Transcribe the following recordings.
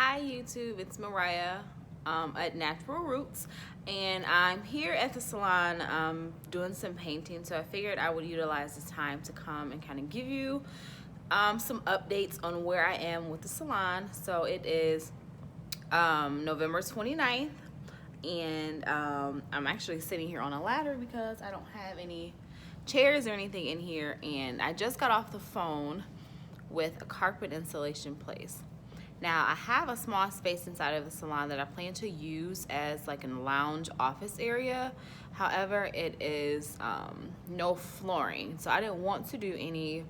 Hi YouTube, it's Mariah at Natural Roots, and I'm here at the salon doing some painting, so I figured I would utilize this time to come and kind of give you some updates on where I am with the salon. So it is November 29th, and I'm actually sitting here on a ladder because I don't have any chairs or anything in here, and I just got off the phone with a carpet installation place. Now, I have a small space inside of the salon that I plan to use as like a lounge office area. However, it is no flooring. So I didn't want to do any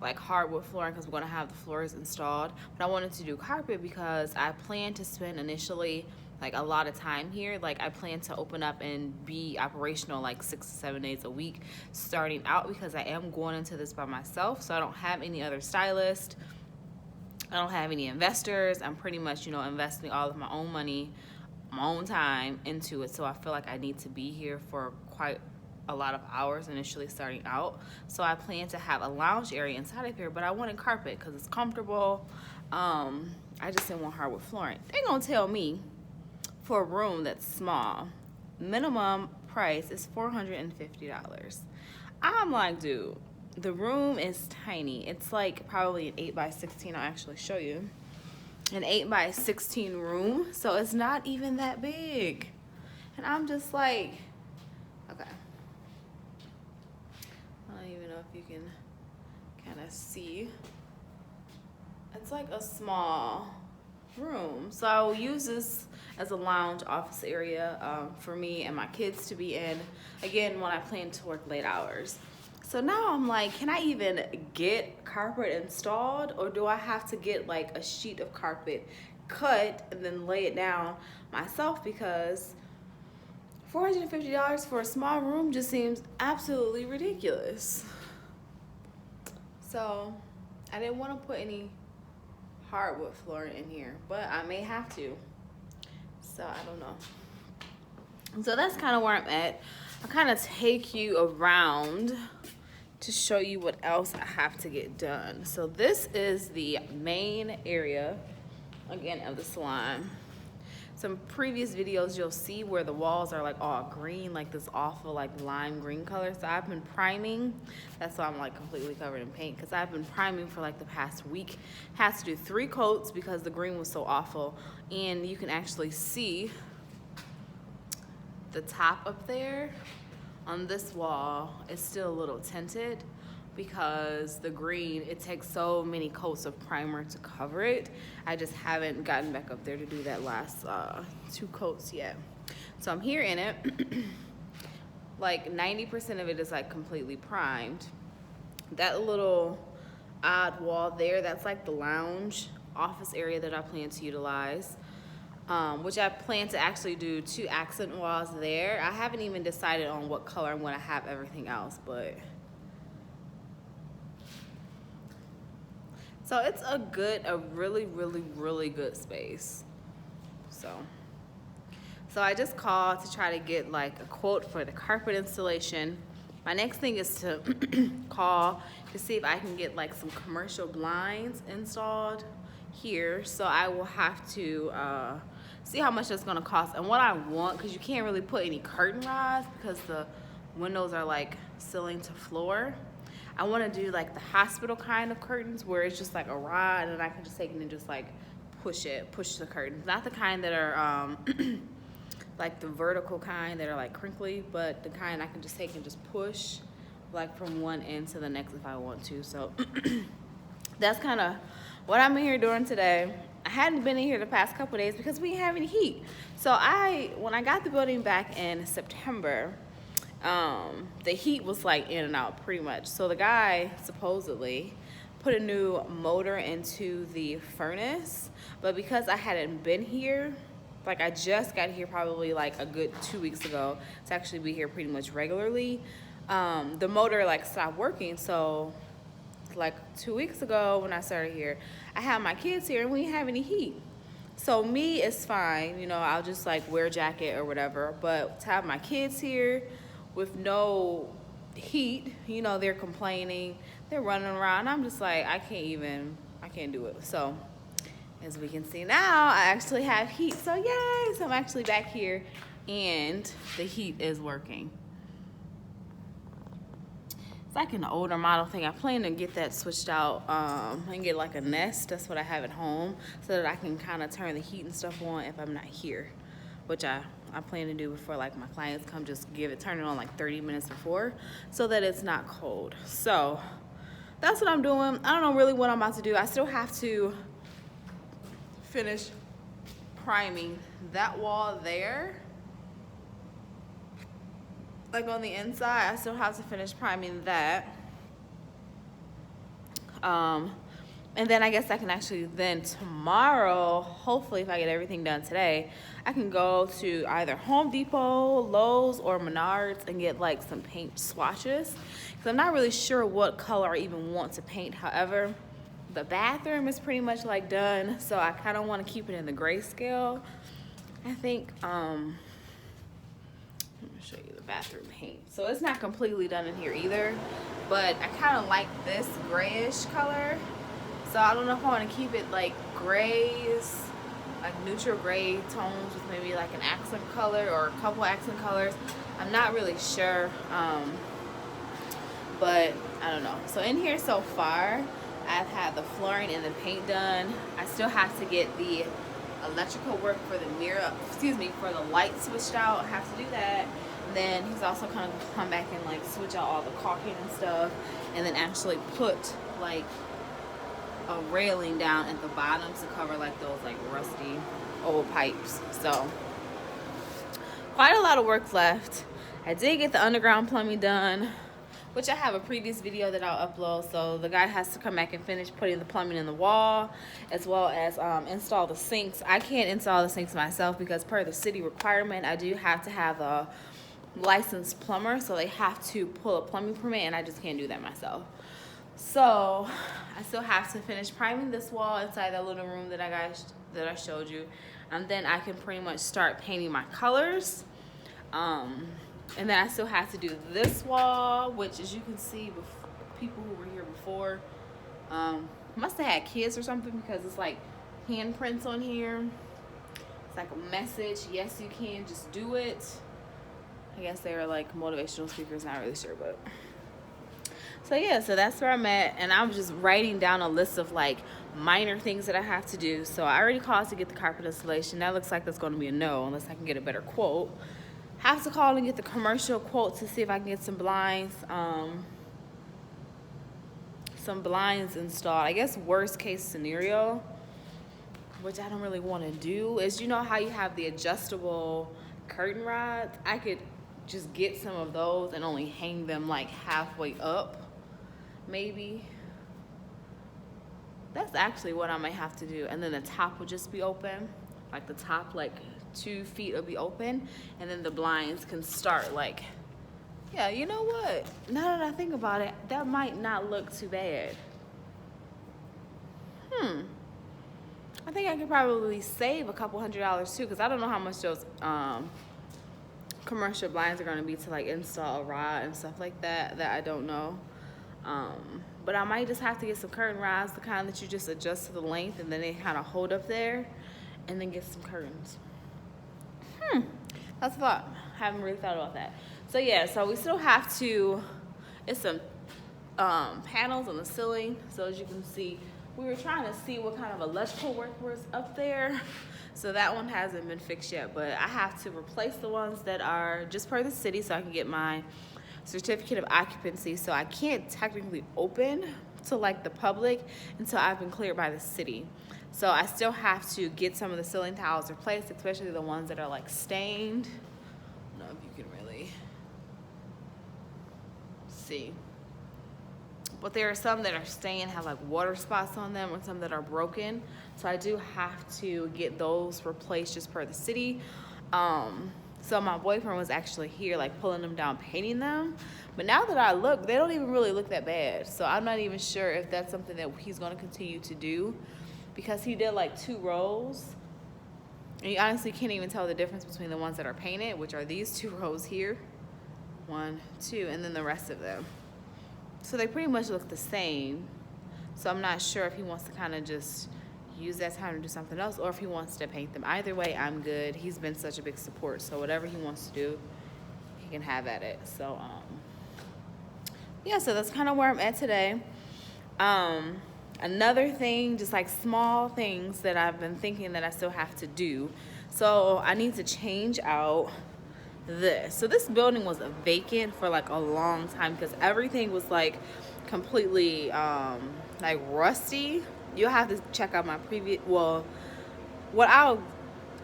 like hardwood flooring because we're gonna have the floors installed. But I wanted to do carpet because I plan to spend initially like a lot of time here. Like I plan to open up and be operational like 6 to 7 days a week starting out, because I am going into this by myself. So I don't have any other stylist. I don't have any investors. I'm pretty much, investing all of my own money, my own time into it. So I feel like I need to be here for quite a lot of hours initially starting out. So I plan to have a lounge area inside of here, but I wanted carpet because it's comfortable. I just didn't want hardwood flooring. They're gonna tell me for a room that's small, minimum price is $450. I'm like, dude, the room is tiny. It's like probably an 8x16. I'll actually show you. An 8x16 room. So it's not even that big. And I'm just like, okay. I don't even know if you can kind of see. It's like a small room. So I will use this as a lounge office area for me and my kids to be in. Again, when I plan to work late hours. So now I'm like, can I even get carpet installed, or do I have to get like a sheet of carpet cut and then lay it down myself? Because $450 for a small room just seems absolutely ridiculous. So I didn't want to put any hardwood flooring in here, but I may have to. So I don't know. So that's kind of where I'm at. I'll kind of take you around to show you what else I have to get done. So this is the main area, again, of the salon. Some previous videos you'll see where the walls are like all green, like this awful like lime green color. So I've been priming. That's why I'm like completely covered in paint, because I've been priming for like the past week. Had to do 3 coats because the green was so awful. And you can actually see the top up there on this wall is still a little tinted because the green, it takes so many coats of primer to cover it. I just haven't gotten back up there to do that last 2 coats yet. So I'm here in it. Like 90% of it is like completely primed. That little odd wall there, that's like the lounge office area that I plan to utilize. Which I plan to actually do 2 accent walls there. I haven't even decided on what color I'm going to have everything else, but so it's a really, really, really good space. So I just called to try to get like a quote for the carpet installation. My next thing is to call to see if I can get like some commercial blinds installed here. So I will have to see how much that's gonna cost and what I want, because you can't really put any curtain rods because the windows are like ceiling to floor. I want to do like the hospital kind of curtains where it's just like a rod and I can just take it and just like push the curtains. Not the kind that are like the vertical kind that are like crinkly, but the kind I can just take and just push like from one end to the next if I want to. So that's kind of what I'm in here doing today. I hadn't been in here the past couple days because we didn't have any heat. So when I got the building back in September, the heat was like in and out pretty much. So the guy supposedly put a new motor into the furnace, but because I hadn't been here, like I just got here probably like a good 2 weeks ago to actually be here pretty much regularly, the motor like stopped working. So like 2 weeks ago when I started here, I had my kids here and we didn't have any heat. So me, it's fine, I'll just like wear a jacket or whatever, but to have my kids here with no heat, they're complaining, they're running around. I'm just like, I can't do it. So As we can see now, I actually have heat, so yay! So I'm actually back here and the heat is working. It's like an older model thing. I plan to get that switched out and get like a Nest. That's what I have at home, so that I can kind of turn the heat and stuff on if I'm not here, which I plan to do before like my clients come. Just turn it on like 30 minutes before, so that it's not cold. So that's what I'm doing. I don't know really what I'm about to do. I still have to finish priming that wall there. Like on the inside, I still have to finish priming that. And then I guess I can actually then tomorrow, hopefully if I get everything done today, I can go to either Home Depot, Lowe's, or Menards and get like some paint swatches. Because I'm not really sure what color I even want to paint. However, the bathroom is pretty much like done, so I kind of want to keep it in the grayscale. I think, let me show you the bathroom paint. So it's not completely done in here either, but I kind of like this grayish color. So I don't know if I want to keep it like grays, like neutral gray tones with maybe like an accent color or a couple accent colors. I'm not really sure, but I don't know. So in here so far, I've had the flooring and the paint done. I still have to get the electrical work for the mirror, for the light switched out. I have to do that. And then he's also kind of come back and like switch out all the caulking and stuff, and then actually put like a railing down at the bottom to cover like those like rusty old pipes. So quite a lot of work left. I did get the underground plumbing done, which I have a previous video that I'll upload. So the guy has to come back and finish putting the plumbing in the wall, as well as install the sinks. I can't install the sinks myself because per the city requirement, I do have to have a licensed plumber, so they have to pull a plumbing permit, and I just can't do that myself. So I still have to finish priming this wall inside that little room that I showed you, and then I can pretty much start painting my colors. And then I still have to do this wall, which, as you can see, people who were here before must have had kids or something, because it's like handprints on here. It's like a message: yes, you can, just do it. I guess they were like motivational speakers, not really sure, but so yeah, so that's where I'm at. And I'm just writing down a list of like minor things that I have to do. So I already called to get the carpet installation. That looks like that's going to be a no unless I can get a better quote. Have to call and get the commercial quote to see if I can get some blinds installed. I guess worst case scenario, which I don't really want to do, is, you know how you have the adjustable curtain rods? I could just get some of those and only hang them like halfway up, maybe. That's actually what I might have to do. And then the top will just be open, like the top like 2 feet will be open, and then the blinds can start like, yeah, you know what, now that I think about it, that might not look too bad. I think I could probably save a couple $100s too, because I don't know how much those commercial blinds are going to be to like install a rod and stuff like that I don't know. But I might just have to get some curtain rods, the kind that you just adjust to the length and then they kind of hold up there, and then get some curtains. That's a thought. I haven't really thought about that. So yeah, so we still have to, it's some panels on the ceiling. So as you can see, we were trying to see what kind of electrical work was up there. So that one hasn't been fixed yet, but I have to replace the ones that are just per the city so I can get my certificate of occupancy. So I can't technically open to like the public until I've been cleared by the city. So I still have to get some of the ceiling tiles replaced, especially the ones that are like stained. I don't know if you can really see. But there are some that are stained, have like water spots on them, or some that are broken. So I do have to get those replaced just per the city. So my boyfriend was actually here like pulling them down, painting them. But now that I look, they don't even really look that bad. So I'm not even sure if that's something that he's gonna continue to do, because he did like 2 rows. And you honestly can't even tell the difference between the ones that are painted, which are these 2 rows here. 1, 2, and then the rest of them. So they pretty much look the same. So I'm not sure if he wants to kind of just use that time to do something else, or if he wants to paint them. Either way, I'm good. He's been such a big support, so whatever he wants to do, he can have at it. So yeah, so that's kind of where I'm at today. Another thing, just like small things that I've been thinking that I still have to do. So I need to change out this. So this building was vacant for like a long time because everything was like completely like rusty. You'll have to check out my previous, well, what I'll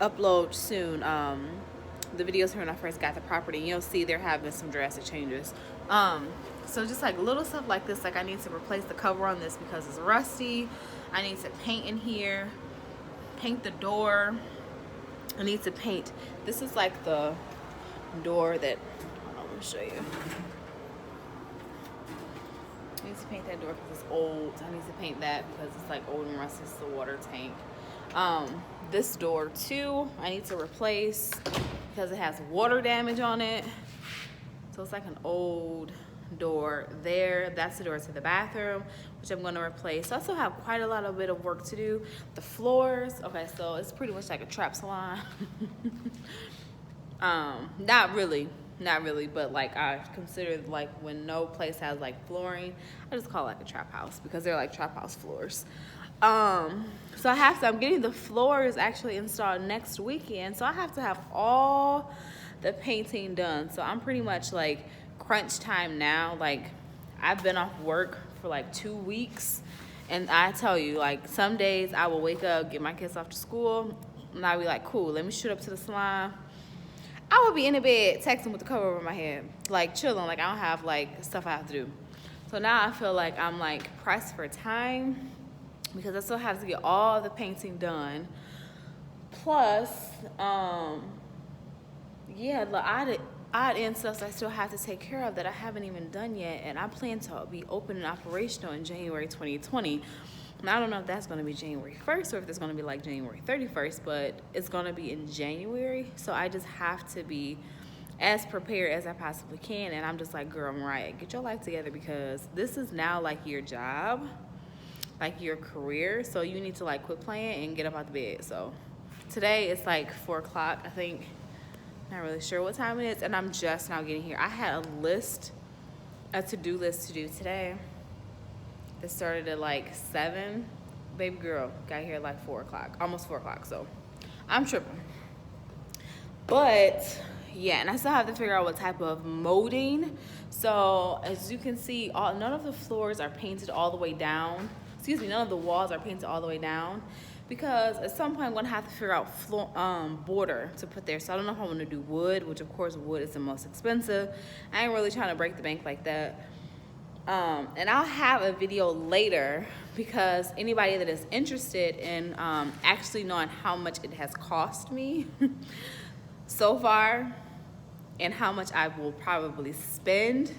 upload soon, the videos from when I first got the property. You'll see there have been some drastic changes. So just like little stuff like this, like I need to replace the cover on this because it's rusty. I need to paint in here, paint the door. I need to paint, this is like the door that, hold on, let me show you. I need to paint that door because it's old. I need to paint that because it's like old and rusty. It's the water tank. This door too, I need to replace because it has water damage on it. So it's like an old door there. That's the door to the bathroom, which I'm going to replace. So I still have quite a lot of bit of work to do. The floors, okay, so it's pretty much like a trap salon. Not really, but like I consider like when no place has like flooring, I just call it like a trap house because they're like trap house floors. So I'm getting the floors actually installed next weekend, so I have to have all the painting done. So I'm pretty much like crunch time now. Like I've been off work for like 2 weeks, and I tell you, like some days I will wake up, get my kids off to school, and I'll be like, cool, let me shoot up to the salon. I would be in the bed texting with the cover over my head, like chilling, like I don't have like stuff I have to do. So now I feel like I'm like pressed for time because I still have to get all the painting done. Plus, yeah, the odd end stuff I still have to take care of that I haven't even done yet, and I plan to be open and operational in January 2020. And I don't know if that's going to be January 1st or if it's going to be like January 31st, but it's going to be in January. So I just have to be as prepared as I possibly can. And I'm just like, girl, Mariah, get your life together because this is now like your job, like your career. So you need to like quit playing and get up out the bed. So today it's like 4 o'clock, I think. Not really sure what time it is. And I'm just now getting here. I had a to-do list to do today. It started at like 7. Baby girl got here at like 4 o'clock, almost 4 o'clock. So I'm tripping. But yeah, and I still have to figure out what type of molding. So as you can see, none of the floors are painted all the way down. Excuse me, none of the walls are painted all the way down because at some point I'm gonna have to figure out border to put there. So I don't know if I want to do wood, which of course wood is the most expensive. I ain't really trying to break the bank like that. And I'll have a video later because anybody that is interested in actually knowing how much it has cost me so far and how much I will probably spend.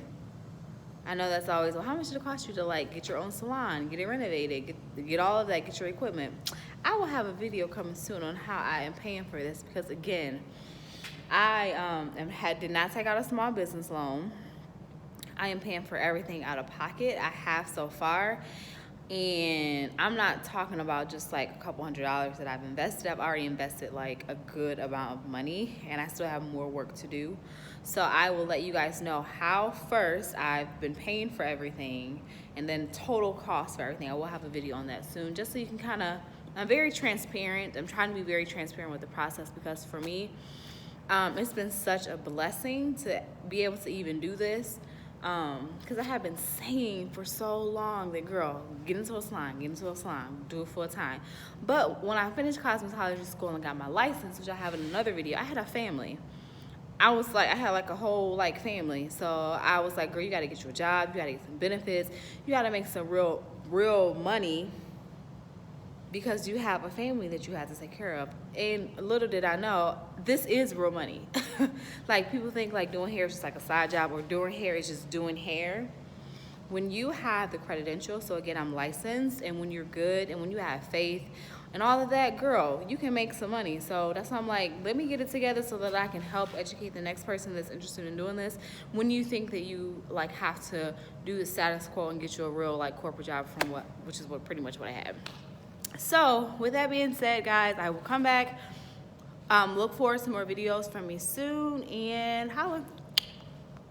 I know that's always, well, how much did it cost you to like get your own salon, get it renovated, get all of that, get your equipment? I will have a video coming soon on how I am paying for this because again, I did not take out a small business loan. I am paying for everything out of pocket. I have so far. And I'm not talking about just like a couple $100s that I've invested. I've already invested like a good amount of money and I still have more work to do. So I will let you guys know how first I've been paying for everything and then total cost for everything. I will have a video on that soon just so you can kind of, I'm very transparent. I'm trying to be very transparent with the process because for me, it's been such a blessing to be able to even do this. Because I have been saying for so long that, girl, get into a salon, do it full time. But when I finished cosmetology school and got my license, which I have in another video, I had a family. I had like a whole like family. So I was like, girl, you gotta get you a job, you gotta get some benefits, you gotta make some real money because you have a family that you have to take care of. And little did I know, this is real money. Like people think like doing hair is just like a side job or doing hair is just doing hair. When you have the credentials, so again, I'm licensed, and when you're good and when you have faith and all of that, girl, you can make some money. So that's why I'm like, let me get it together so that I can help educate the next person that's interested in doing this. When you think that you like have to do the status quo and get you a real like corporate job which is pretty much what I had. So with that being said, guys, I will come back. Look forward to more videos from me soon, and holla.